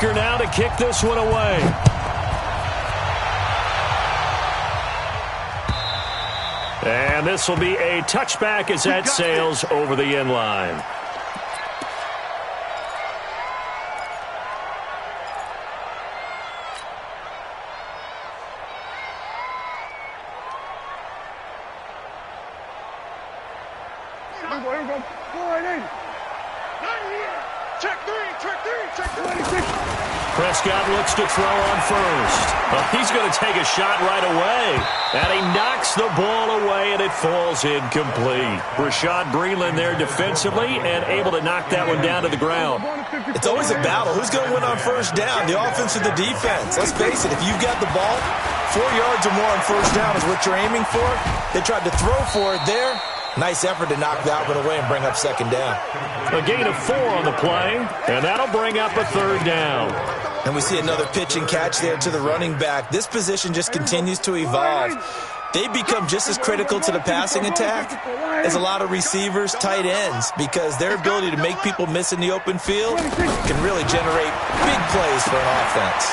kicker now to kick this one away. And this will be a touchback as that sails over the end line. Prescott looks to throw on first. Well, he's going to take a shot right away. And he knocks the ball away, and it falls incomplete. Rashad Breeland there defensively and able to knock that one down to the ground. It's always a battle. Who's going to win on first down, the offense or the defense? Let's face it, if you've got the ball, 4 yards or more on first down is what you're aiming for. They tried to throw for it there. Nice effort to knock that one away and bring up second down. A gain of 4 on the play, and that'll bring up a third down. And we see another pitch and catch there to the running back. This position just continues to evolve. They become just as critical to the passing attack as a lot of receivers, tight ends, because their ability to make people miss in the open field can really generate big plays for an offense.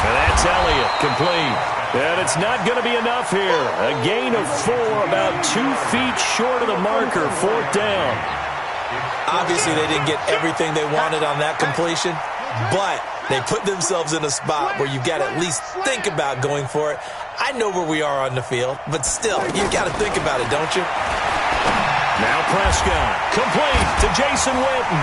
And that's Elliott, complete. And it's not going to be enough here. A gain of 4, about 2 feet short of the marker, fourth down. Obviously, they didn't get everything they wanted on that completion, but they put themselves in a spot where you've got to at least think about going for it. I know where we are on the field, but still, you've got to think about it, don't you? Now Prescott, complete to Jason Witten.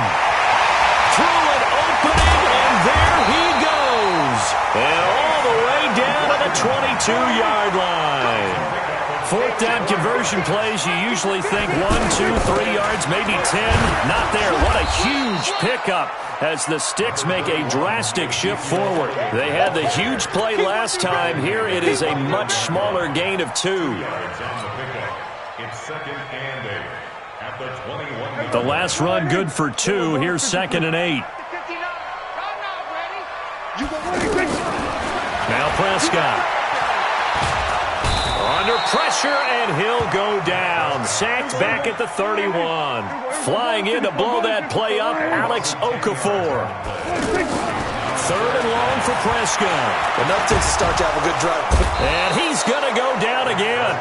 Through an opening, and there he goes. And all the way down to the 22-yard line. Fourth down conversion plays, you usually think 1, 2, 3 yards, maybe 10. Not there. What a huge pickup as the Sticks make a drastic shift forward. They had the huge play last time. Here it is a much smaller gain of 2. The last run good for 2. Here's 2nd and 8. Now Prescott. Under pressure, and he'll go down. Sacked back at the 31. Flying in to blow that play up, Alex Okafor. 3rd and long for Prescott. Enough to start to have a good drive. And he's going to go down again.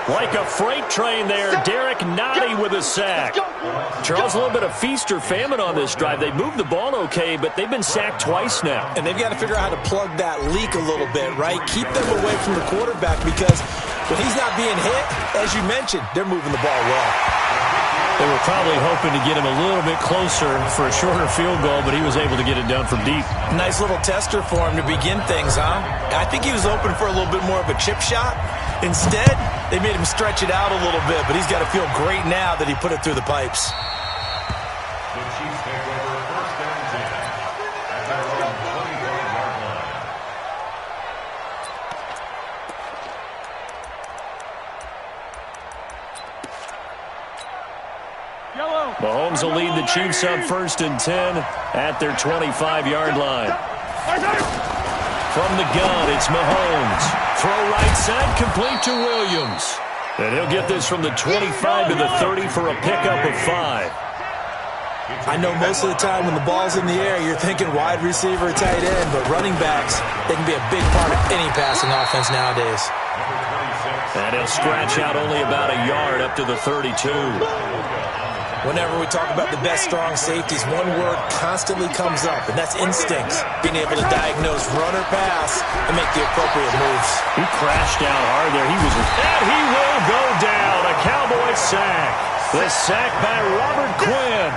Like a freight train there, Derek Nottie with a sack. Charles, a little bit of feast or famine on this drive. They moved the ball okay, but they've been sacked twice now. And they've got to figure out how to plug that leak a little bit, right? Keep them away from the quarterback, because when he's not being hit, as you mentioned, they're moving the ball well. They were probably hoping to get him a little bit closer for a shorter field goal, but he was able to get it down from deep. Nice little tester for him to begin things, huh? I think he was open for a little bit more of a chip shot. Instead, they made him stretch it out a little bit, but he's got to feel great now that he put it through the pipes. The Chiefs take over first and 10 at their own 25-yard line. Mahomes will lead the Chiefs up 1st and 10 at their 25-yard line. From the gun, it's Mahomes. Throw right side, complete to Williams. And he'll get this from the 25 to the 30 for a pickup of 5. I know most of the time when the ball's in the air, you're thinking wide receiver, tight end, but running backs, they can be a big part of any passing offense nowadays. And he'll scratch out only about a yard up to the 32. Whenever we talk about the best strong safeties, one word constantly comes up, and that's instincts. Being able to diagnose run or pass and make the appropriate moves. He crashed down hard there. And he will go down. A Cowboy sack. The sack by Robert Quinn.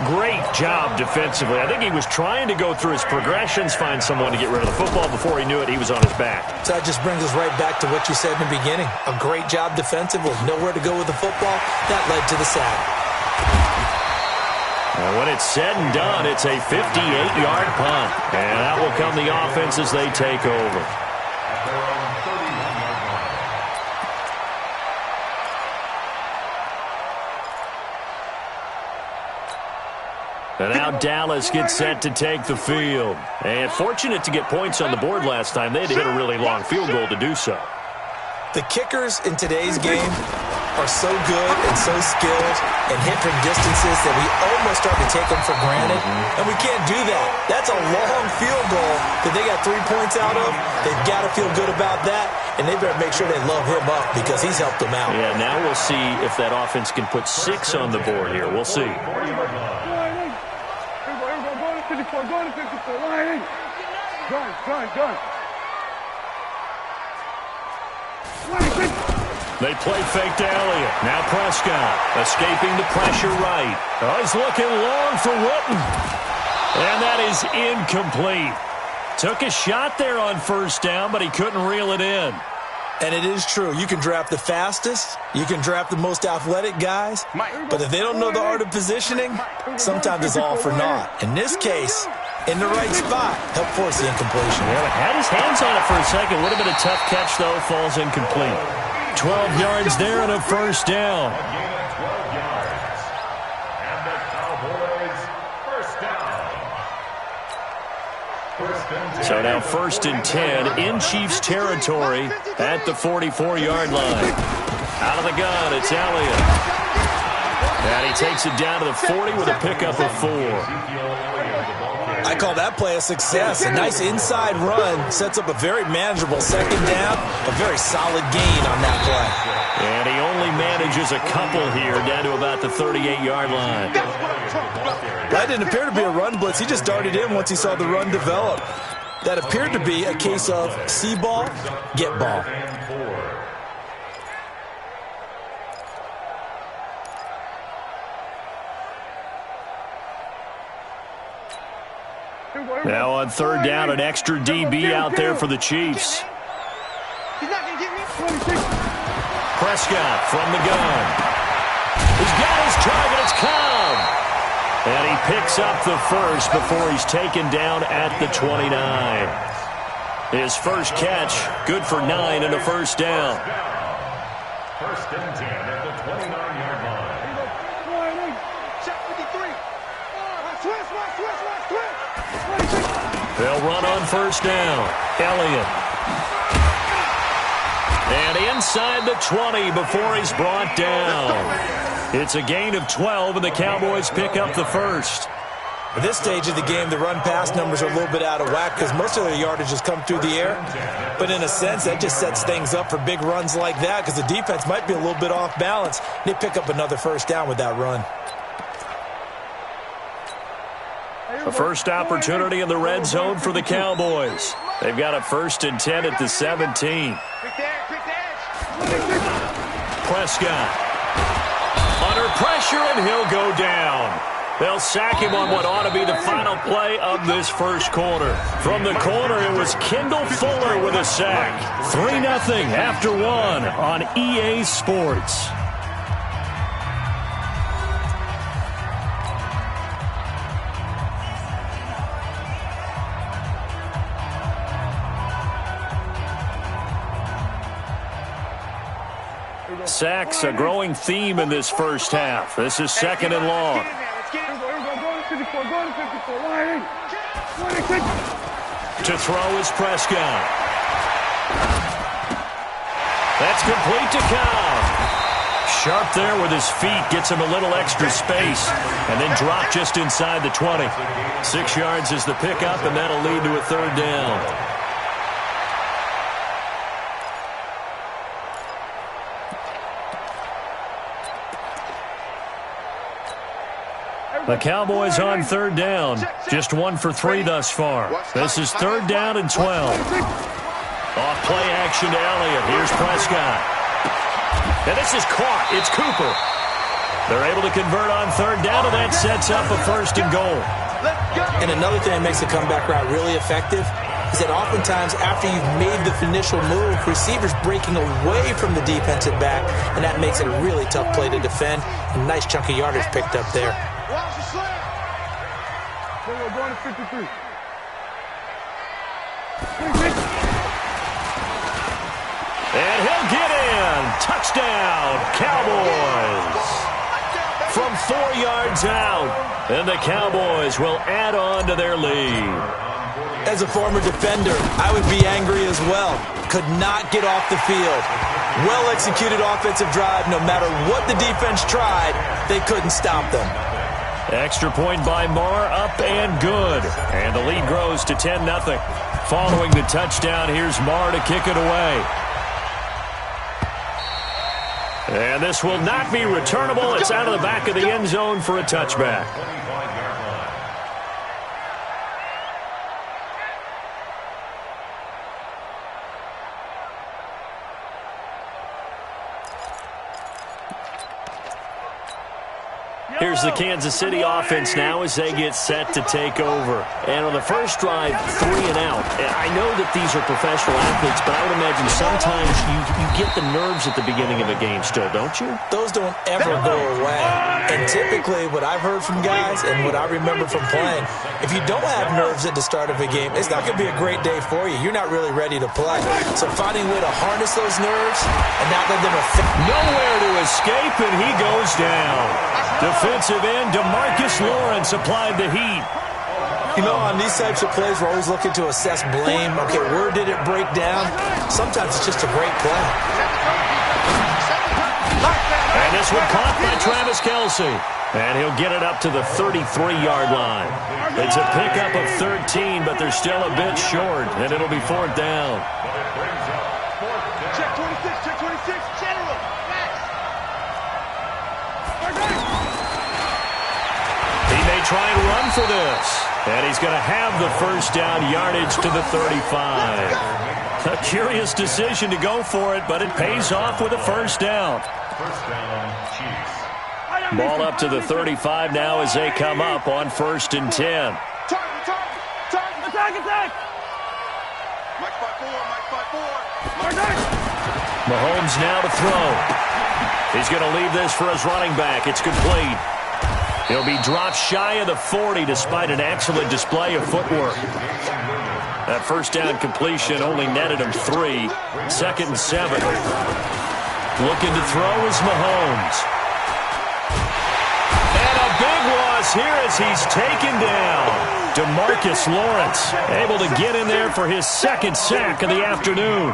Great job defensively. I think he was trying to go through his progressions, find someone to get rid of the football. Before he knew it, he was on his back. So that just brings us right back to what you said in the beginning. A great job defensively. Nowhere to go with the football. That led to the sack. And when it's said and done, it's a 58-yard punt. And that will come the offense as they take over. And now Dallas gets set to take the field. And fortunate to get points on the board last time. They had to hit a really long field goal to do so. The kickers in today's game are so good and so skilled and hit from distances that we almost start to take them for granted, and we can't do that. That's a long field goal that they got 3 points out of. They've got to feel good about that, and they better make sure they load him up because he's helped them out. Yeah, now we'll see if that offense can put 6 on the board here. We'll see. They play fake to Elliott. Now Prescott escaping the pressure right. Oh, he's looking long for Witten. And that is incomplete. Took a shot there on first down, but he couldn't reel it in. And it is true. You can draft the fastest. You can draft the most athletic guys. But if they don't know the art of positioning, sometimes it's all for naught. In this case, in the right spot, helped force the incompletion. Yeah, but had his hands on it for a second. Would have been a tough catch, though. Falls incomplete. 12 yards there and a first down. A gain of 12 yards. And the Cowboys first down. So now 1st and 10 in Chiefs territory at the 44-yard line. Out of the gun, it's Elliott. And he takes it down to the 40 with a pickup of 4. I call that play a success. A nice inside run sets up a very manageable second down. A very solid gain on that play. And he only manages a couple here down to about the 38-yard line. That didn't appear to be a run blitz. He just darted in once he saw the run develop. That appeared to be a case of see ball, get ball. Now on 3rd down, an extra DB out there for the Chiefs. Prescott from the gun. He's got his target. It's Cobb. And he picks up the first before he's taken down at the 29. His first catch, good for 9 and a first down. 1st and 10 at the 29-yard line. They'll run on first down. Elliott. And inside the 20 before he's brought down. It's a gain of 12, and the Cowboys pick up the first. At this stage of the game, the run-pass numbers are a little bit out of whack because most of their yardage has come through the air. But in a sense, that just sets things up for big runs like that because the defense might be a little bit off balance. They pick up another first down with that run. A first opportunity in the red zone for the Cowboys. They've got a 1st and 10 at the 17. Prescott. Under pressure, and he'll go down. They'll sack him on what ought to be the final play of this first quarter. From the corner, it was Kendall Fuller with a sack. 3-0 after 1 on EA Sports. Sacks, a growing theme in this first half. This is 2nd and long. To throw is Prescott. That's complete to Cobb. Sharp there with his feet, gets him a little extra space, and then drop just inside the 20. 6 yards is the pickup, and that'll lead to a 3rd down. The Cowboys on 3rd down. Just 1 for 3 thus far. This is 3rd down and 12. Off play action to Elliott. Here's Prescott. And this is caught. It's Cooper. They're able to convert on 3rd down, and that sets up a 1st and goal. And another thing that makes the comeback route really effective is that oftentimes after you've made the initial move, receivers breaking away from the defensive back, and that makes it a really tough play to defend. A nice chunk of yardage picked up there. We're going to 53. And he'll get in. Touchdown, Cowboys. From 4 yards out. And the Cowboys will add on to their lead. As a former defender, I would be angry as well. Could not get off the field. Well-executed offensive drive. No matter what the defense tried, they couldn't stop them. Extra point by Marr, up and good. And the lead grows to 10-0. Following the touchdown, here's Marr to kick it away. And this will not be returnable. It's out of the back of the end zone for a touchback. Here's the Kansas City offense now as they get set to take over. And on the first drive, 3 and out. I know that these are professional athletes, but I would imagine sometimes you get the nerves at the beginning of a game still, don't you? Those don't ever go away. And typically what I've heard from guys and what I remember from playing, if you don't have nerves at the start of a game, it's not going to be a great day for you. You're not really ready to play. So finding a way to harness those nerves and not let them affect. Nowhere to escape, and he goes down. Defensive end DeMarcus Lawrence applied the heat. You know, on these types of plays, we're always looking to assess blame. Okay, where did it break down? Sometimes it's just a great play. And this one caught by Travis Kelce. And he'll get it up to the 33-yard line. It's a pickup of 13, but they're still a bit short, and it'll be 4th down. Check 26, check 26, general, max. He may try and run for this. And he's going to have the first down yardage to the 35. A curious decision to go for it, but it pays off with a first down. First down, Chiefs. Ball up to the 35 now as they come up on 1st and 10. Attack! Mike 5-4. Mahomes now to throw. He's going to leave this for his running back. It's complete. He'll be dropped shy of the 40 despite an excellent display of footwork. That first down completion only netted him 3. 2nd and 7. Looking to throw is Mahomes. And a big loss here as he's taken down. DeMarcus Lawrence able to get in there for his 2nd sack of the afternoon.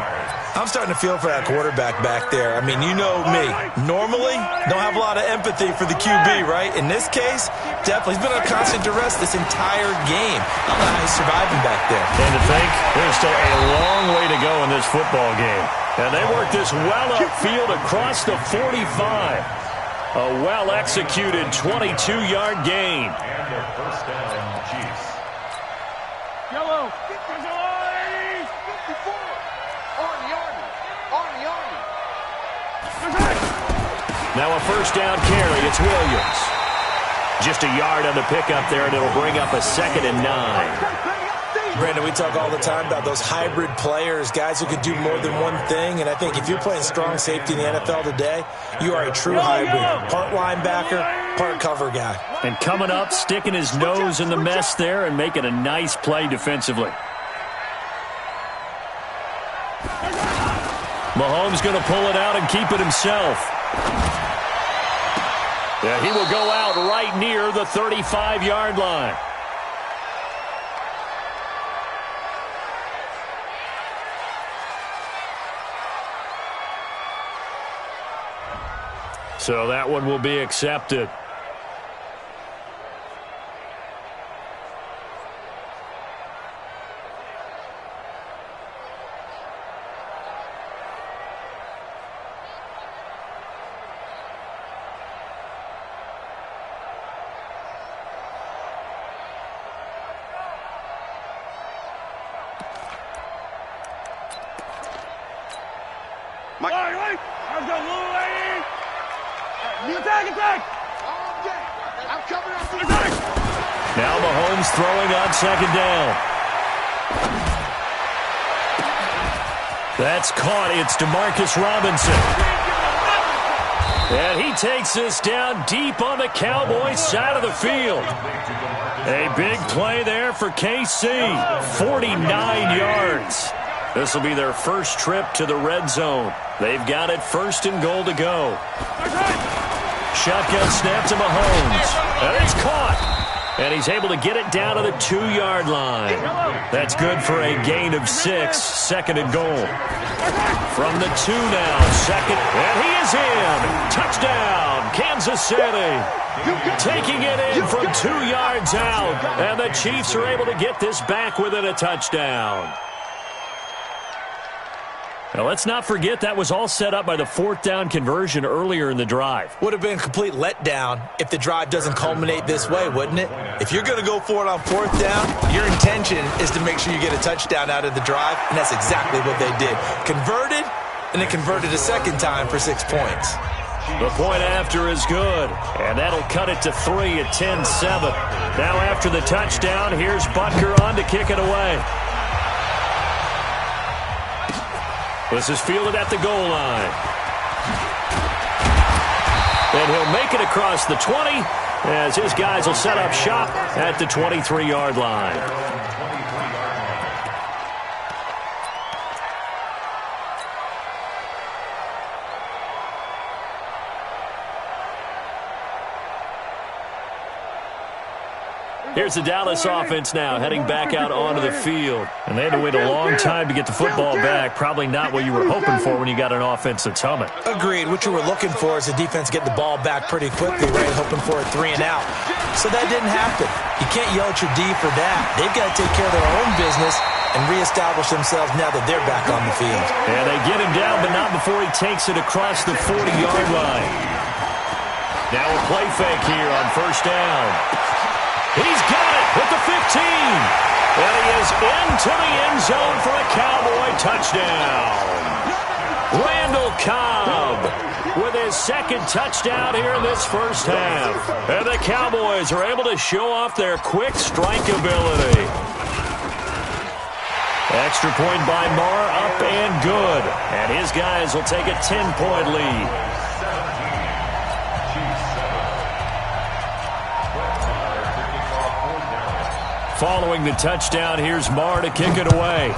I'm starting to feel for that quarterback back there. I mean, you know me. Normally, don't have a lot of empathy for the QB, right? In this case, definitely. He's been on constant duress this entire game. I don't know how he's surviving back there. And to think, there's still a long way to go in this football game. And they work this well upfield across the 45. A well-executed 22-yard gain. And their first down, Chiefs. Yellow. Now a first down carry. It's Williams. Just a yard on the pickup there, and it'll bring up a 2nd and 9. Brandon, we talk all the time about those hybrid players, guys who could do more than one thing. And I think if you're playing strong safety in the NFL today, you are a true hybrid. Part linebacker, part cover guy. And coming up, sticking his nose in the mess there and making a nice play defensively. Mahomes going to pull it out and keep it himself. Yeah, he will go out right near the 35-yard line. So that one will be accepted. I've got little lady. Attack! I'm coming up. Now Mahomes throwing on 2nd down. That's caught. It's DeMarcus Robinson. And he takes this down deep on the Cowboys side of the field. A big play there for KC. 49 yards. This will be their first trip to the red zone. They've got it 1st and goal to go. Shotgun snap to Mahomes. And it's caught. And he's able to get it down to the 2-yard line. That's good for a gain of 6, second and goal. From the 2 now, second, and he is in. Touchdown, Kansas City. Taking it in from 2 yards out, and the Chiefs are able to get this back within a touchdown. Now, let's not forget that was all set up by the 4th down conversion earlier in the drive. Would have been a complete letdown if the drive doesn't culminate this way, wouldn't it? If you're going to go for it on 4th down, your intention is to make sure you get a touchdown out of the drive, and that's exactly what they did. Converted, and then converted a second time for 6 points. The point after is good, and that'll cut it to 3 at 10-7. Now after the touchdown, here's Butker on to kick it away. This is fielded at the goal line. And he'll make it across the 20 as his guys will set up shop at the 23-yard line. Here's the Dallas offense now, heading back out onto the field. And they had to wait a long time to get the football back. Probably not what you were hoping for when you got an offense that's humming. Agreed. What you were looking for is the defense get the ball back pretty quickly, right? Hoping for a 3 and out. So that didn't happen. You can't yell at your D for that. They've got to take care of their own business and reestablish themselves now that they're back on the field. Yeah, they get him down, but not before he takes it across the 40-yard line. Now a play fake here on 1st down. He's got it with the 15. And he is into the end zone for a Cowboy touchdown. Randall Cobb with his 2nd touchdown here in this first half. And the Cowboys are able to show off their quick strike ability. Extra point by Marr, up and good. And his guys will take a 10-point lead. Following the touchdown, here's Marr to kick it away.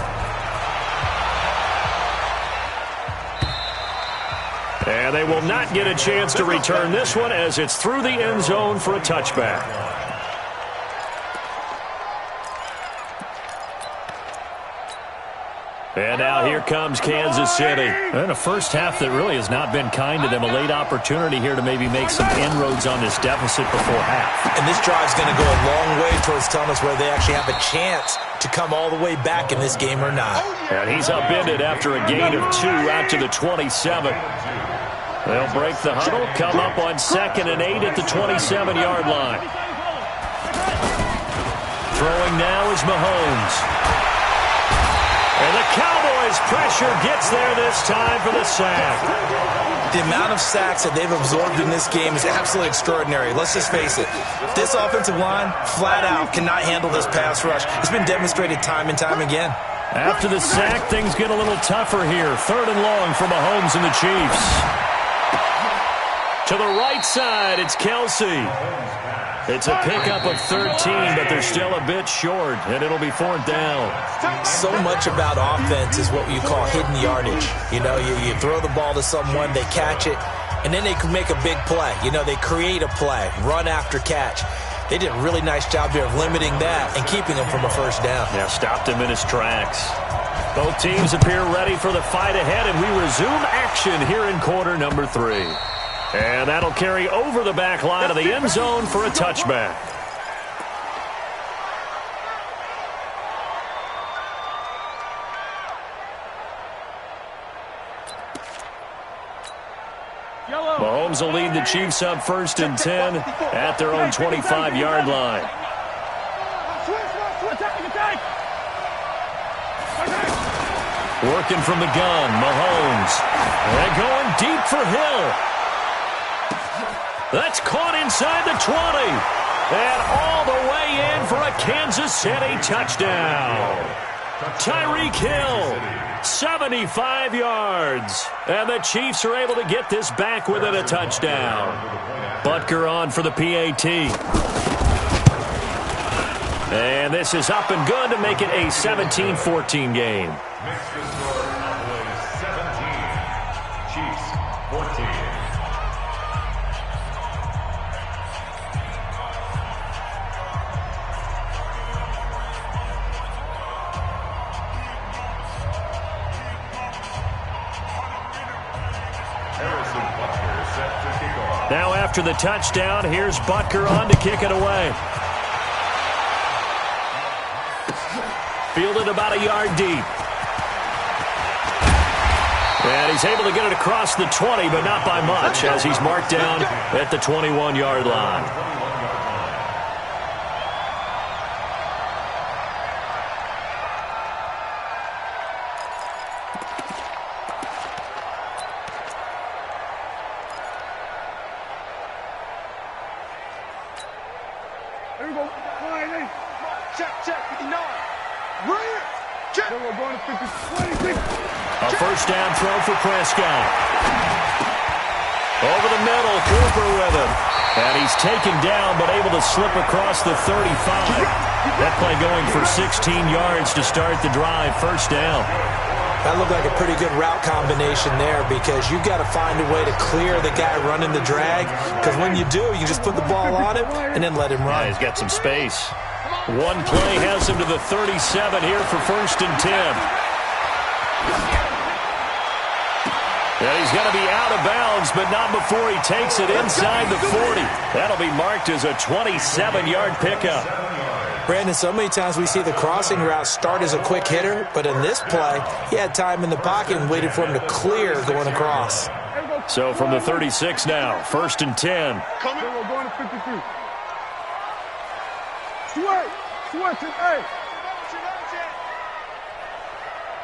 And they will not get a chance to return this one as it's through the end zone for a touchback. And now here comes Kansas City. And a first half that really has not been kind to them. A late opportunity here to maybe make some inroads on this deficit before half. And this drive's going to go a long way towards telling us whether they actually have a chance to come all the way back in this game or not. And he's upended after a gain of 2 out to the 27. They'll break the huddle, come up on 2nd and 8 at the 27-yard line. Throwing now is Mahomes. And the Cowboys' pressure gets there this time for the sack. The amount of sacks that they've absorbed in this game is absolutely extraordinary. Let's just face it. This offensive line, flat out, cannot handle this pass rush. It's been demonstrated time and time again. After the sack, things get a little tougher here. 3rd and long for Mahomes and the Chiefs. To the right side, it's Kelsey. It's a pickup of 13, but they're still a bit short, and it'll be 4th down. So much about offense is what you call hidden yardage. You know, you throw the ball to someone, they catch it, and then they can make a big play. You know, they create a play, run after catch. They did a really nice job there of limiting that and keeping him from a 1st down. Yeah, stopped him in his tracks. Both teams appear ready for the fight ahead, and we resume action here in quarter number 3. And that'll carry over the back line of the end zone for a touchback. Mahomes will lead the Chiefs up 1st and 10 at their own 25-yard line. Working from the gun, Mahomes. And going deep for Hill. That's caught inside the 20. And all the way in for a Kansas City touchdown. Tyreek Hill, 75 yards. And the Chiefs are able to get this back within a touchdown. Butker on for the PAT. And this is up and good to make it a 17-14 game. Now after the touchdown, here's Butker on to kick it away. Fielded about a yard deep. And he's able to get it across the 20, but not by much, as he's marked down at the 21-yard line. Here we go. Check, 59. Right. Check. We're going to 50, 26. A first down throw for Prescott. Over the middle, Cooper with him. And he's taken down, but able to slip across the 35. That play going for 16 yards to start the drive. First down. That looked like a pretty good route combination there, because you got to find a way to clear the guy running the drag, because when you do, you just put the ball on him and then let him run. Yeah, he's got some space. One play has him to the 37 here for first and 10. And he's going to be out of bounds, but not before he takes it inside the 40. That'll be marked as a 27-yard pickup. Brandon, so many times we see the crossing route start as a quick hitter, but in this play, he had time in the pocket and waited for him to clear going across. So from the 36 now, first and 10. Coming. We're going to 53. Switch it, hey.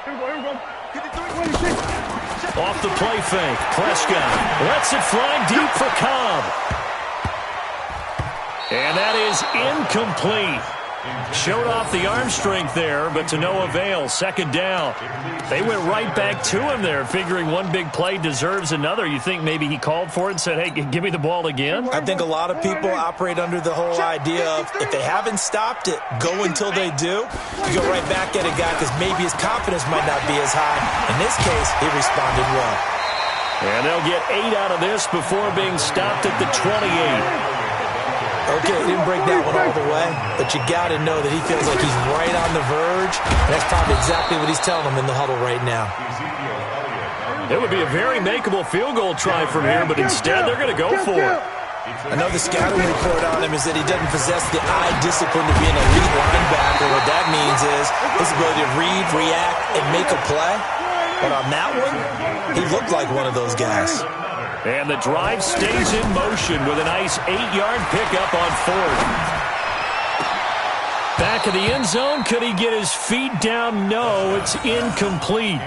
Here we go. 53, 26. Off the play fake, Prescott lets it fly deep for Cobb. And that is incomplete. Showed off the arm strength there, but to no avail. Second down. They went right back to him there, figuring one big play deserves another. You think maybe he called for it and said, hey, give me the ball again? I think a lot of people operate under the whole idea of if they haven't stopped it, go until they do. You go right back at a guy because maybe his confidence might not be as high. In this case, he responded well. And they'll get 8 out of this before being stopped at the 28. Okay, he didn't break that one all the way, but you got to know that he feels like he's right on the verge. And that's probably exactly what he's telling them in the huddle right now. It would be a very makeable field goal try from here, but instead they're going to go for it. I know the scouting report on him is that he doesn't possess the eye discipline to be an elite linebacker. What that means is his ability to read, react, and make a play. But on that one, he looked like one of those guys. And the drive stays in motion with a nice 8-yard pickup on fourth. Back of the end zone. Could he get his feet down? No, it's incomplete.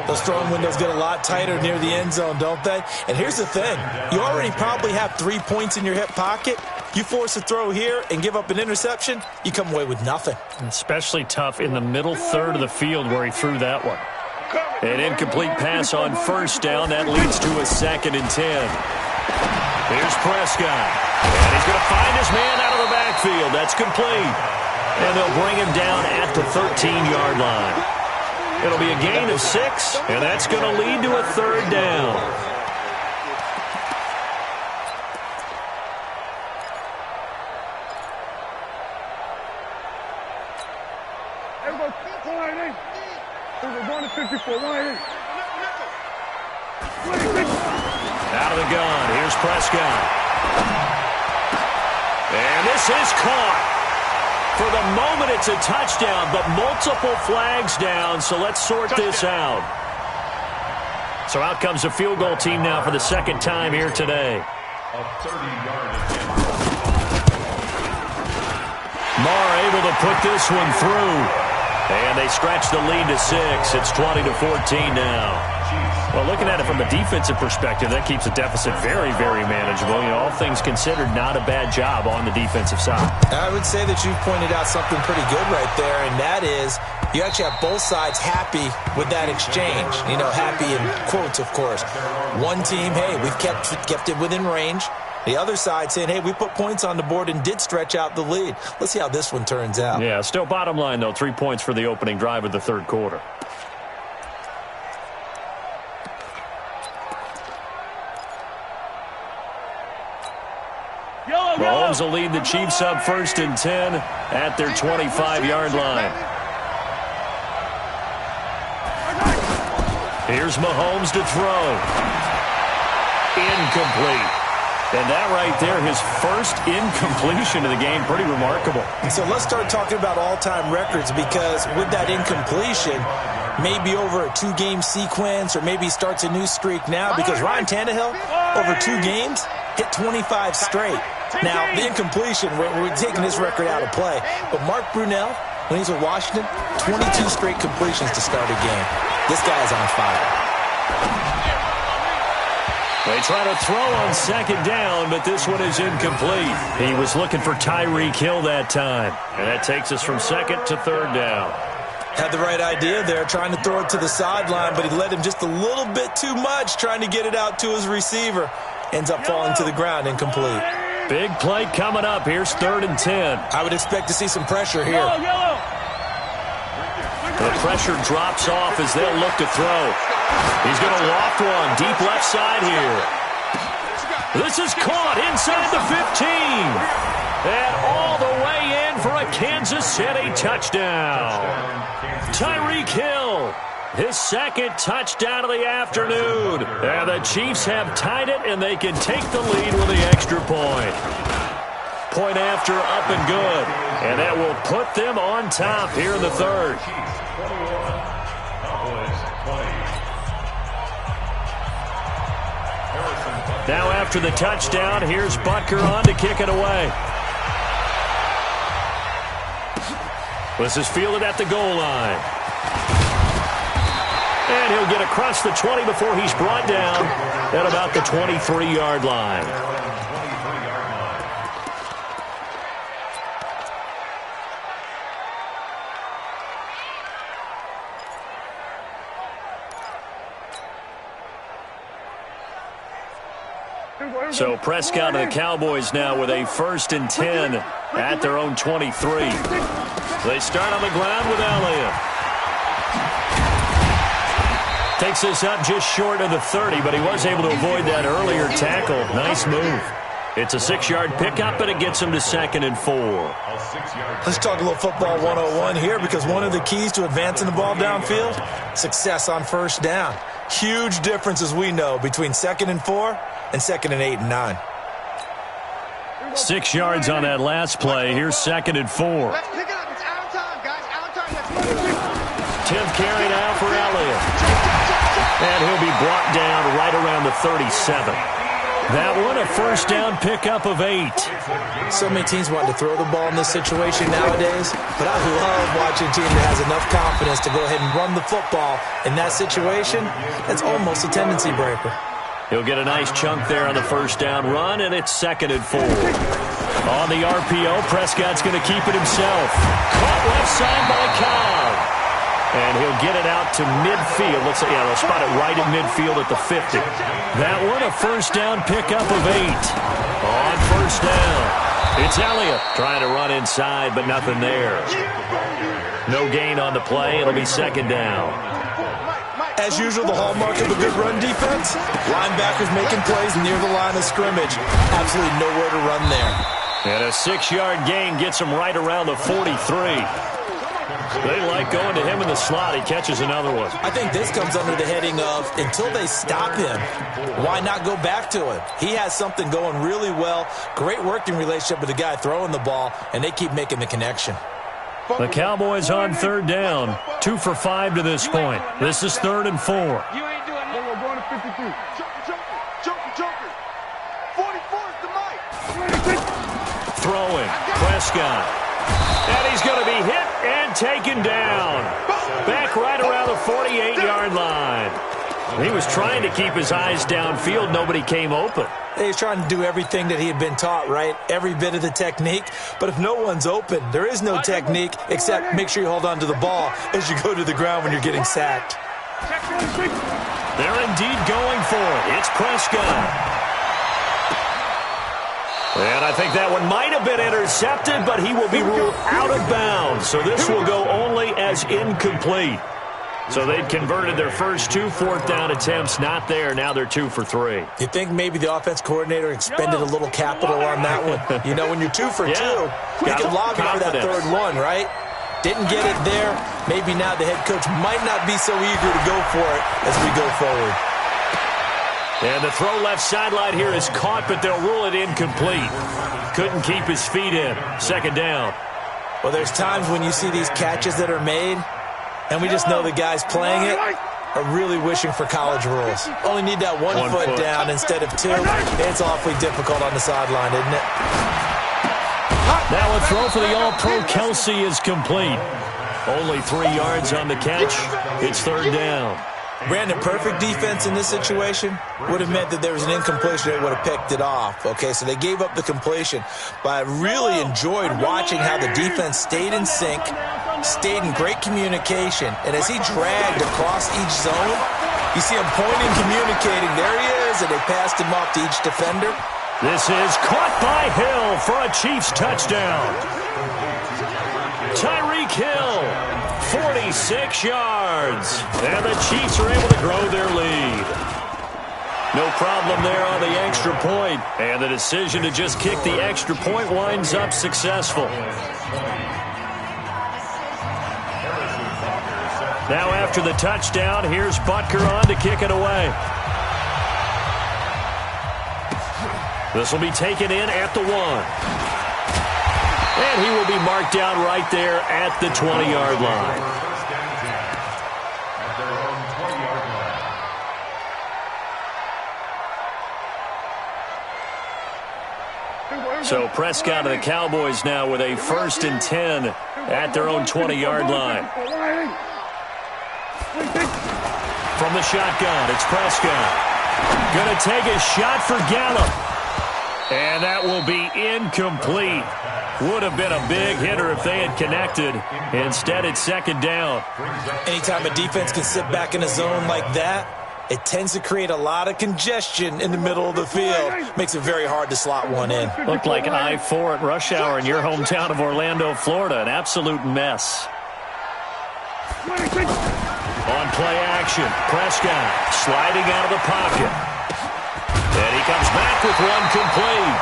Those throwing windows get a lot tighter near the end zone, don't they? And here's the thing. You already probably have 3 points in your hip pocket. You force a throw here and give up an interception, you come away with nothing. Especially tough in the middle third of the field where he threw that one. An incomplete pass on first down. That leads to a 2nd and 10. Here's Prescott. And he's going to find his man out of the backfield. That's complete. And they'll bring him down at the 13-yard line. It'll be a gain of 6, and that's going to lead to a 3rd down. We're going to 54. Out of the gun. Here's Prescott. And this is caught. For the moment, it's a touchdown, but multiple flags down, so let's sort this out. So out comes the field goal team now for the 2nd time here today. A 30-yard attempt. Marr able to put this one through. And they scratch the lead to 6. It's 20-14 now. Well, looking at it from a defensive perspective, that keeps the deficit very, very manageable. You know, all things considered, not a bad job on the defensive side. I would say that you've pointed out something pretty good right there, and that is you actually have both sides happy with that exchange. You know, happy in quotes, of course. One team, hey, we've kept it within range. The other side saying, hey, we put points on the board and did stretch out the lead. Let's see how this one turns out. Yeah, still bottom line, though, 3 points for the opening drive of the 3rd quarter. Mahomes will lead the Chiefs up 1st and 10 at their 25-yard line. Here's Mahomes to throw. Incomplete. And that right there, his first incompletion of the game, pretty remarkable. So let's start talking about all-time records, because with that incompletion, maybe over a 2-game sequence, or maybe he starts a new streak now, because Ryan Tannehill, over 2 games, hit 25 straight. Now, the incompletion, we're taking this record out of play. But Mark Brunell, when he's with Washington, 22 straight completions to start a game. This guy is on fire. They try to throw on second down, but this one is incomplete. He was looking for Tyreek Hill that time. And that takes us from second to third down. Had the right idea there, trying to throw it to the sideline, but he led him just a little bit too much, trying to get it out to his receiver. Ends up falling to the ground, incomplete. Big play coming up. Here's 3rd and 10. I would expect to see some pressure here. The pressure drops off as they'll look to throw. He's going to loft one deep left side here. This is caught inside the 15. And all the way in for a Kansas City touchdown. Tyreek Hill, his 2nd touchdown of the afternoon. And the Chiefs have tied it, and they can take the lead with the extra point. Point after, up and good. And that will put them on top here in the 3rd. Now after the touchdown, here's Butker on to kick it away. This is fielded at the goal line. And he'll get across the 20 before he's brought down at about the 23-yard line. So Prescott and the Cowboys now with a 1st and 10 at their own 23. They start on the ground with Elliott. Takes this up just short of the 30, but he was able to avoid that earlier tackle. Nice move. It's a 6-yard pickup, and it gets him to 2nd and 4. Let's talk a little football 101 here, because one of the keys to advancing the ball downfield, success on 1st down. Huge difference, as we know, between 2nd and 4 and 2nd and 8 and 9. 6 yards on that last play. Here's 2nd and 4. Let's pick it up. It's out of time, guys. Out of time. Let's move it. 10th carry now for Elliott. And he'll be brought down right around the 37. That one, a 1st down pickup of 8. So many teams want to throw the ball in this situation nowadays, but I love watching a team that has enough confidence to go ahead and run the football. In that situation, that's almost a tendency breaker. He'll get a nice chunk there on the 1st down run, and it's 2nd and 4. On the RPO, Prescott's going to keep it himself. Caught left side by Cobb. And he'll get it out to midfield. They'll spot it right at midfield at the 50. That one, a 1st down pickup of 8. On 1st down, it's Elliott trying to run inside, but nothing there. No gain on the play. It'll be 2nd down. As usual, the hallmark of a good run defense, linebackers making plays near the line of scrimmage. Absolutely nowhere to run there. And a 6-yard gain gets him right around the 43. They like going to him in the slot. He catches another one. I think this comes under the heading of, until they stop him, why not go back to him? He has something going really well. Great working relationship with the guy throwing the ball, and they keep making the connection. The Cowboys on 3rd down. 2 for 5 to this point. This is 3rd and 4. You ain't doing nothing. We're going to 53. Joker. 44 is the mic. Throwing. Prescott. And he's going to be hit and taken down. Back right around the 48-yard line. He was trying to keep his eyes downfield. Nobody came open. He's trying to do everything that he had been taught, right? Every bit of the technique. But if no one's open, there is no technique except make sure you hold on to the ball as you go to the ground when you're getting sacked. They're indeed going for it. It's Prescott. And I think that one might have been intercepted, but he will be ruled out of bounds. So this will go only as incomplete. So they'd converted their first 2 4th down attempts. Not there. Now they're 2 for 3. You think maybe the offense coordinator expended a little capital on that one? You know, when you're 2 for 2, you can lob it for that 3rd one, right? Didn't get it there. Maybe now the head coach might not be so eager to go for it as we go forward. And the throw left sideline here is caught, but they'll rule it incomplete. Couldn't keep his feet in. Second down. Well, there's times when you see these catches that are made, and we just know the guys playing it are really wishing for college rules. Only need that one foot down instead of two. It's awfully difficult on the sideline, isn't it? Now a throw for the All-Pro Kelsey is complete. Only 3 yards on the catch. It's third down. Brandon, perfect defense in this situation would have meant that there was an incompletion. They would have picked it off. Okay, so they gave up the completion. But I really enjoyed watching how the defense stayed in sync, stayed in great communication. And as he dragged across each zone, you see him pointing, communicating. There he is, and they passed him off to each defender. This is caught by Hill for a Chiefs touchdown. Tyreek Hill, 46 yards. And the Chiefs are able to grow their lead. No problem there on the extra point. And the decision to just kick the extra point winds up successful. Now after the touchdown, here's Butker on to kick it away. This will be taken in at the 1. And he will be marked down right there at the 20-yard line. So Prescott and the Cowboys now with a 1st and 10 at their own 20-yard line. From the shotgun, it's Prescott. Going to take a shot for Gallup. And that will be incomplete. Would have been a big hitter if they had connected. Instead, it's second down. Anytime a defense can sit back in a zone like that, it tends to create a lot of congestion in the middle of the field. Makes it very hard to slot one in. Looked like I-4 at rush hour in your hometown of Orlando, Florida. An absolute mess. On play action, Prescott sliding out of the pocket. And he comes back with one complete.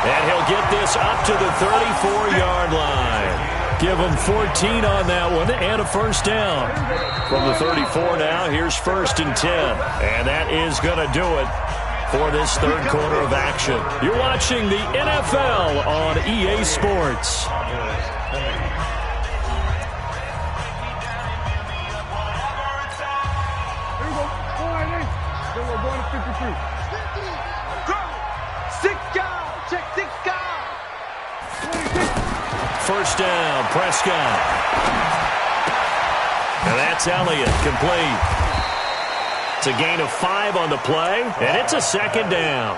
And he'll get this up to the 34-yard line. Give him 14 on that one and a first down. From the 34 now, here's 1st and 10. And that is going to do it for this third quarter of action. You're watching the NFL on EA Sports. First down, Prescott. And that's Elliott, complete. It's a gain of 5 on the play, and it's a second down.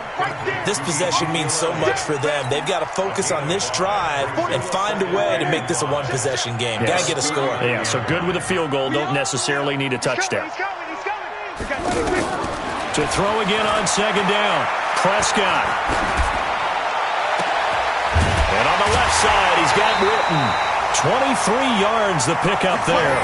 This possession means so much for them. They've got to focus on this drive and find a way to make this a one-possession game. Yes. Got to get a score. Yeah, so good with a field goal. Don't necessarily need a touchdown. To throw again on second down, Prescott. And on the left side, he's got Witten. 23 yards the pickup there.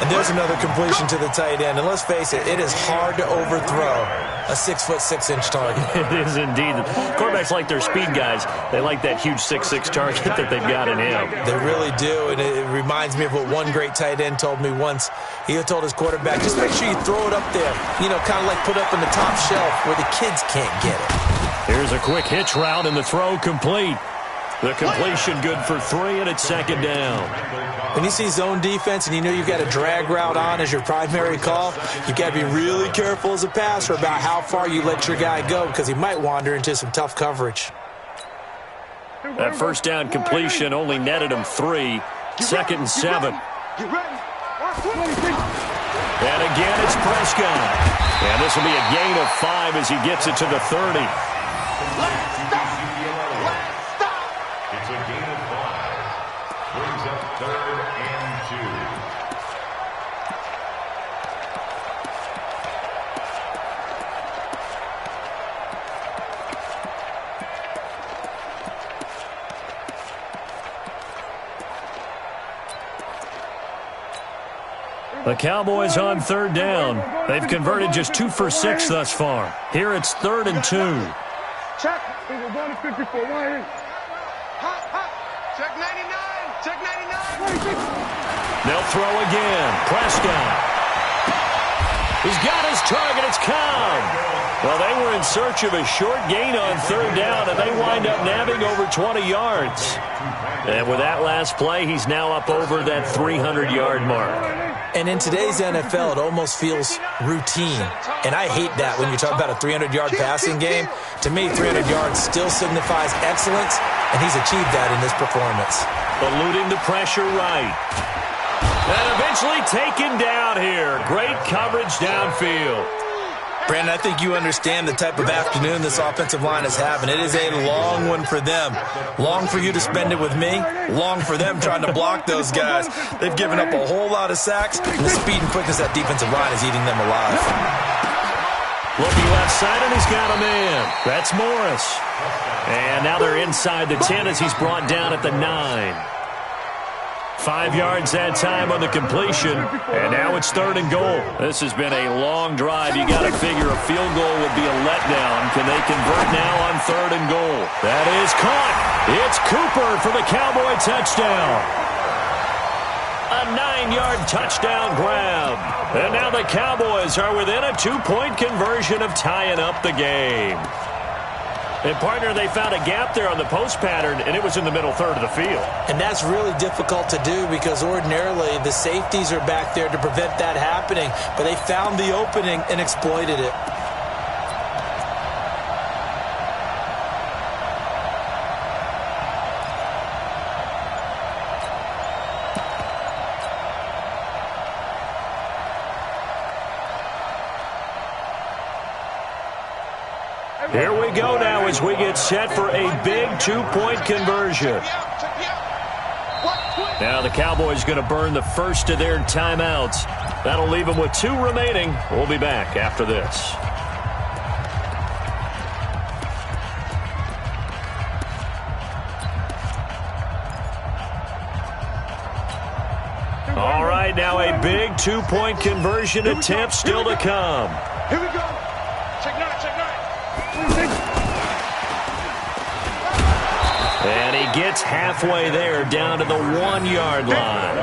And there's another completion to the tight end. And let's face it, it is hard to overthrow a 6'6" target. It is indeed. Quarterbacks like their speed guys. They like that huge 6'6" target that they've got in him. They really do. And it reminds me of what one great tight end told me once. He told his quarterback, just make sure you throw it up there. You know, kind of like put up in the top shelf where the kids can't get it. Here's a quick hitch route and the throw complete. The completion good for 3, and it's second down. When you see zone defense and you know you've got a drag route on as your primary call, you've got to be really careful as a passer about how far you let your guy go because he might wander into some tough coverage. That first down completion only netted him 3. 2nd and 7. And again, it's Prescott. And this will be a gain of 5 as he gets it to the 30. It's a gain of 5. Brings up 3rd and 2. The Cowboys on 3rd down. They've converted just 2 for 6 thus far. Here it's 3rd and 2. Check. We're going to 54. Right here. Check 99. Check 99. They'll throw again. Prescott. He's got his target. It's Cobb. Well, they were in search of a short gain on third down, and they wind up nabbing over 20 yards. And with that last play, he's now up over that 300-yard mark. And in today's NFL, it almost feels routine. And I hate that when you talk about a 300-yard passing game. To me, 300 yards still signifies excellence, and he's achieved that in this performance. Eluding the pressure right. And eventually taken down here. Great coverage downfield. Brandon, I think you understand the type of afternoon this offensive line is having. It is a long one for them. Long for you to spend it with me. Long for them trying to block those guys. They've given up a whole lot of sacks, and the speed and quickness of that defensive line is eating them alive. Looking left side, and he's got a man. That's Morris. And now they're inside the 10 as he's brought down at the 9. 5 yards that time on the completion, and now it's 3rd and goal. This has been a long drive. You got to figure a field goal would be a letdown. Can they convert now on 3rd and goal? That is caught. It's Cooper for the Cowboy touchdown. A 9-yard touchdown grab. And now the Cowboys are within a 2-point conversion of tying up the game. And, partner, they found a gap there on the post pattern, and it was in the middle third of the field. And that's really difficult to do because ordinarily the safeties are back there to prevent that happening. But they found the opening and exploited it. Here we go now as we get set for a big 2-point conversion. Now the Cowboys going to burn the first of their timeouts. That'll leave them with 2 remaining. We'll be back after this. All right, now a big 2-point conversion attempt still to come. Here we go. Check 9, check 9. And he gets halfway there down to the 1-yard line.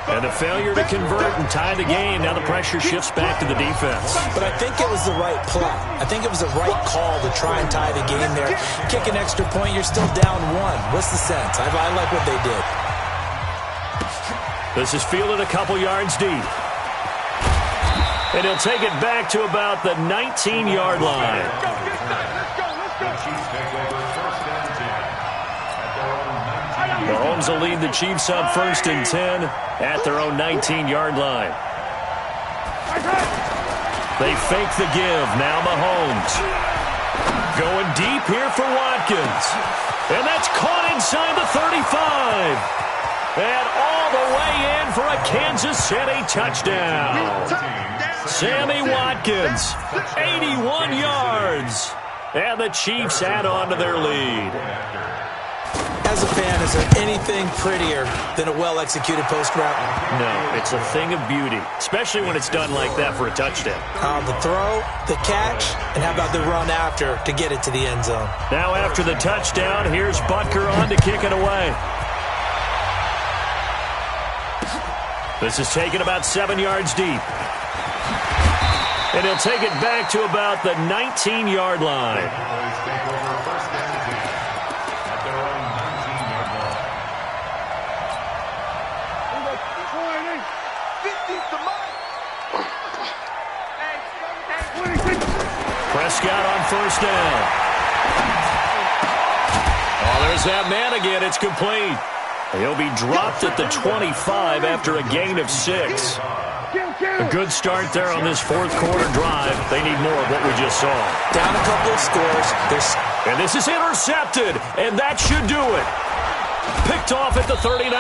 And the failure to convert and tie the game. Now the pressure shifts back to the defense. But I think it was the right play. I think it was the right call to try and tie the game there. Kick an extra point, you're still down 1. What's the sense? I like what they did. This is fielded a couple yards deep. And he'll take it back to about the 19-yard line. Mahomes will lead the Chiefs up 1st and 10 at their own 19-yard line. They fake the give. Now Mahomes. Going deep here for Watkins. And that's caught inside the 35. And all the way in for a Kansas City touchdown. Sammy Watkins, 81 yards. And the Chiefs add on to their lead. As a fan, is there anything prettier than a well-executed post route? No, it's a thing of beauty, especially when it's done like that for a touchdown. The throw, the catch, and how about the run after to get it to the end zone? Now after the touchdown, here's Butker on to kick it away. This is taken about 7 yards deep. And he'll take it back to about the 19-yard line. Prescott on 1st down. Oh, there's that man again. It's complete. He'll be dropped at the 25 after a gain of 6. A good start there on this 4th quarter drive. They need more of what we just saw. Down a couple of scores. And this is intercepted, and that should do it. Picked off at the 39.